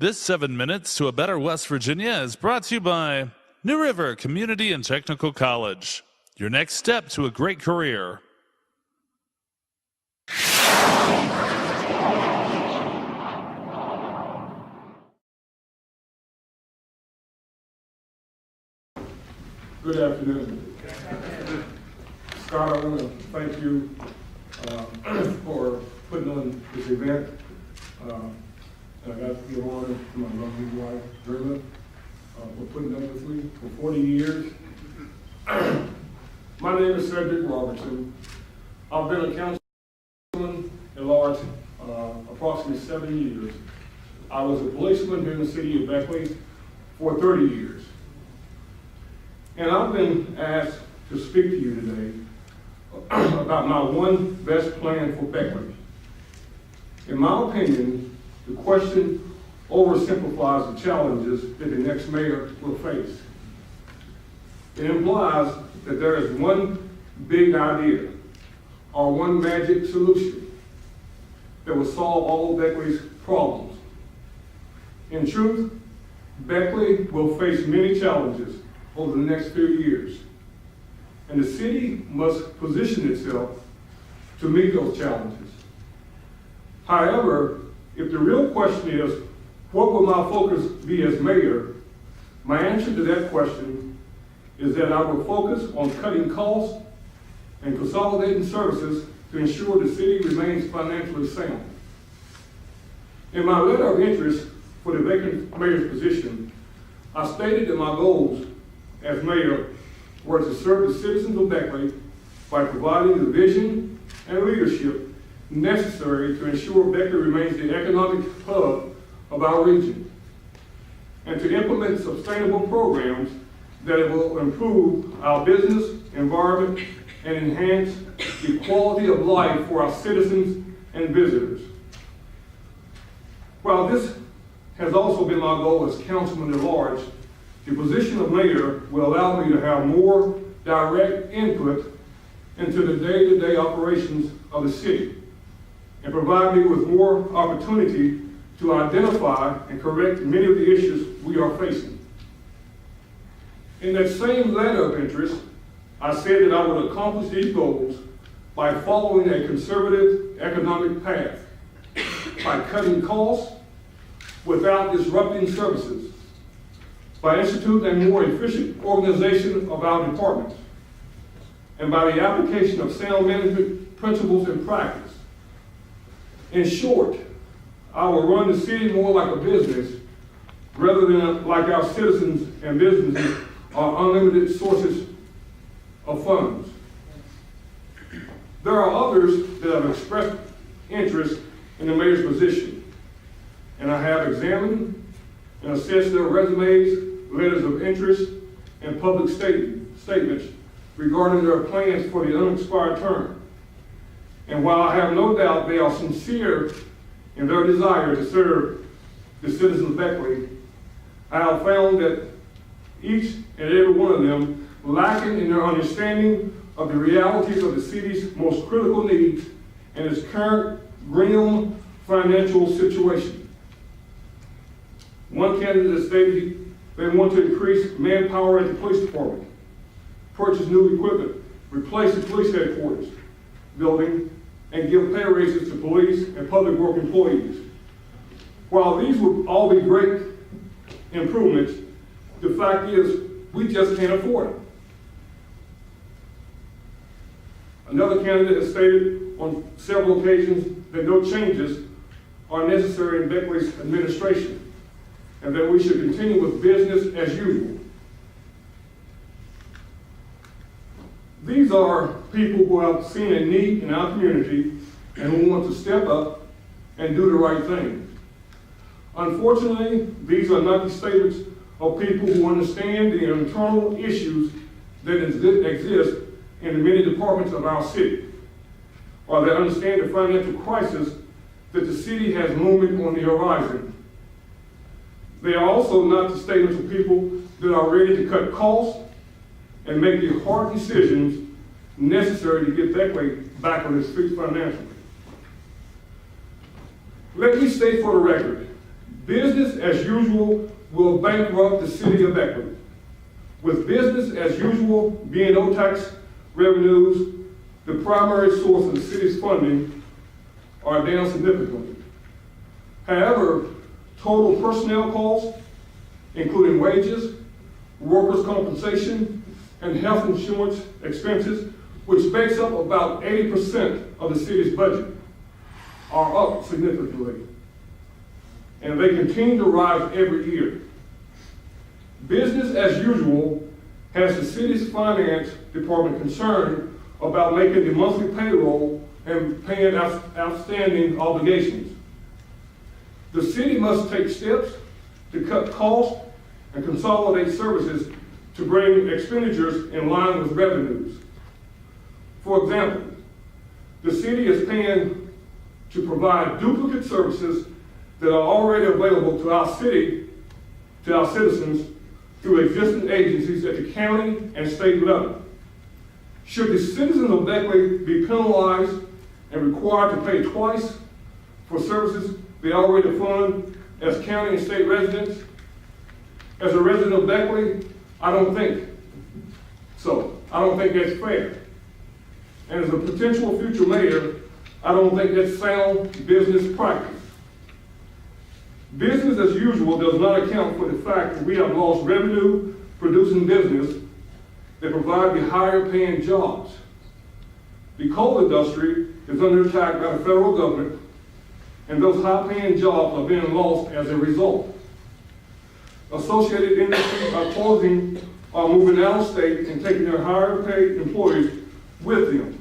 This 7 Minutes to a Better West Virginia is brought to you by New River Community and Technical College. Your next step to a great career. Good afternoon. Scott, I want to thank you for putting on this event. I got the honor to my lovely wife, Drilla, for putting up with me for 40 years. My name is Cedric Robertson. I've been a councilman at large approximately 7 years. I was a policeman here in the city of Beckley for 30 years. And I've been asked to speak to you today about my one best plan for Beckley. In my opinion, the question oversimplifies the challenges that the next mayor will face. It implies that there is one big idea or one magic solution that will solve all of Beckley's problems. In truth, Beckley will face many challenges over the next few years, and the city must position itself to meet those challenges. However, if the real question is, what will my focus be as mayor? My answer to that question is that I will focus on cutting costs and consolidating services to ensure the city remains financially sound. In my letter of interest for the vacant mayor's position, I stated that my goals as mayor were to serve the citizens of Beckley by providing the vision and leadership necessary to ensure Beckley remains the economic hub of our region, and to implement sustainable programs that will improve our business environment and enhance the quality of life for our citizens and visitors. While this has also been my goal as councilman at large, the position of mayor will allow me to have more direct input into the day-to-day operations of the city and provide me with more opportunity to identify and correct many of the issues we are facing. In that same letter of interest, I said that I would accomplish these goals by following a conservative economic path, by cutting costs without disrupting services, by instituting a more efficient organization of our departments, and by the application of sound management principles and practice. In short, I will run the city more like a business rather than like our citizens and businesses are unlimited sources of funds. There are others that have expressed interest in the mayor's position, and I have examined and assessed their resumes, letters of interest, and public statements regarding their plans for the unexpired term. And while I have no doubt they are sincere in their desire to serve the citizens of Beckley, I have found that each and every one of them lacking in their understanding of the realities of the city's most critical needs and its current grim financial situation. One candidate stated they want to increase manpower at the police department, purchase new equipment, replace the police headquarters building, and give pay raises to police and public work employees. While these would all be great improvements, the fact is we just can't afford it. Another candidate has stated on several occasions that no changes are necessary in Beckley's administration and that we should continue with business as usual. These are people who have seen a need in our community and who want to step up and do the right thing. Unfortunately, these are not the statements of people who understand the internal issues that exist in the many departments of our city, or that understand the financial crisis that the city has looming on the horizon. They are also not the statements of people that are ready to cut costs and make the hard decisions necessary to get Beckley back on its feet financially. Let me state for the record, Business as usual will bankrupt the city of Beckley. With business as usual being no tax revenues, the primary source of the city's funding are down significantly. However, total personnel costs, including wages, workers' compensation, and health insurance expenses, which makes up about 80% of the city's budget, are up significantly. And they continue to rise every year. Business as usual has the city's finance department concerned about making the monthly payroll and paying outstanding obligations. The city must take steps to cut costs and consolidate services to bring expenditures in line with revenues. For example, the city is paying to provide duplicate services that are already available to our city, to our citizens, through existing agencies at the county and state level. Should the citizens of Beckley be penalized and required to pay twice for services they already fund as county and state residents? As a resident of Beckley, I don't think so. I don't think that's fair. And as a potential future mayor, I don't think that's sound business practice. Business as usual does not account for the fact that we have lost revenue producing business that provide the higher paying jobs. The coal industry is under attack by the federal government, and those high paying jobs are being lost as a result. Associated industries are closing or moving out of state and taking their higher paid employees with them.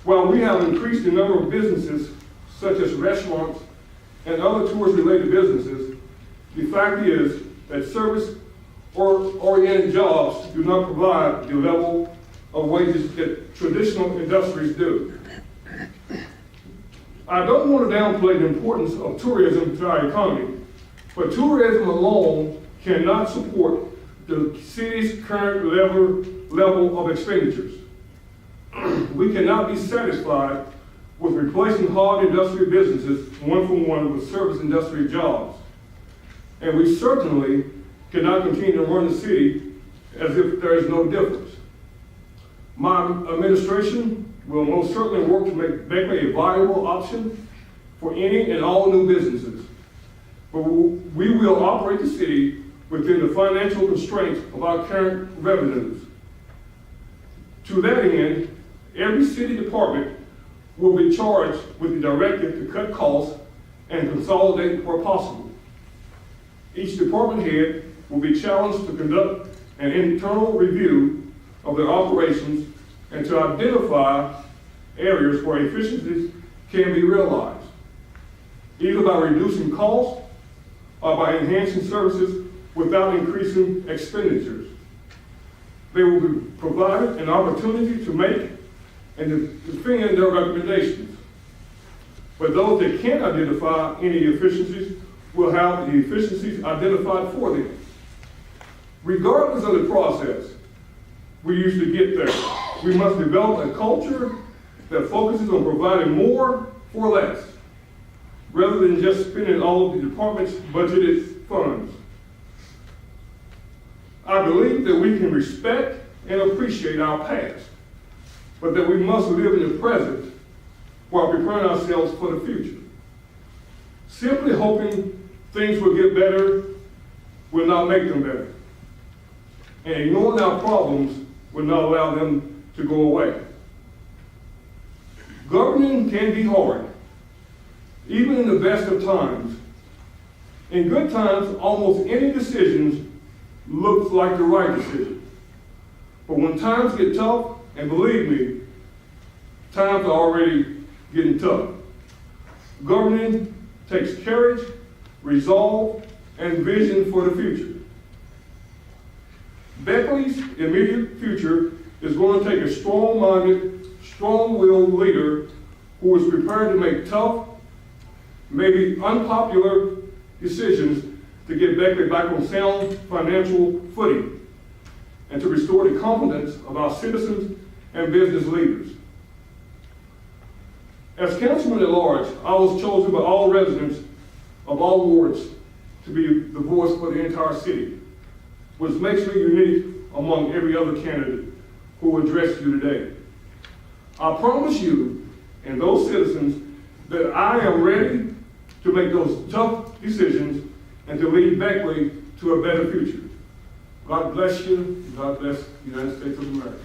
While we have increased the number of businesses, such as restaurants and other tourist-related businesses, the fact is that service-oriented jobs do not provide the level of wages that traditional industries do. I don't want to downplay the importance of tourism to our economy, but tourism alone cannot support the city's current level of expenditures. We cannot be satisfied with replacing hard industrial businesses one-for-one with service industry jobs. And we certainly cannot continue to run the city as if there is no difference. My administration will most certainly work to make Beckley a viable option for any and all new businesses. But we will operate the city within the financial constraints of our current revenues. To that end, every city department will be charged with the directive to cut costs and consolidate where possible. Each department head will be challenged to conduct an internal review of their operations and to identify areas where efficiencies can be realized, either by reducing costs or by enhancing services without increasing expenditures. They will be provided an opportunity to make and defend their recommendations. But those that can't identify any efficiencies will have the efficiencies identified for them. Regardless of the process we usually get there, we must develop a culture that focuses on providing more for less, rather than just spending all of the department's budgeted funds. I believe that we can respect and appreciate our past, but that we must live in the present while preparing ourselves for the future. Simply hoping things will get better will not make them better. And ignoring our problems will not allow them to go away. Governing can be hard, even in the best of times. In good times, almost any decision looks like the right decision. But when times get tough, and believe me, times are already getting tough, governing takes courage, resolve, and vision for the future. Beckley's immediate future is going to take a strong-minded, strong-willed leader who is prepared to make tough, maybe unpopular decisions to get Beckley back on sound financial footing and to restore the confidence of our citizens and business leaders. As councilman at large, I was chosen by all residents of all wards to be the voice for the entire city, which makes me unique among every other candidate who will address you today. I promise you and those citizens that I am ready to make those tough decisions and to lead Beckley to a better future. God bless you. God bless the United States of America.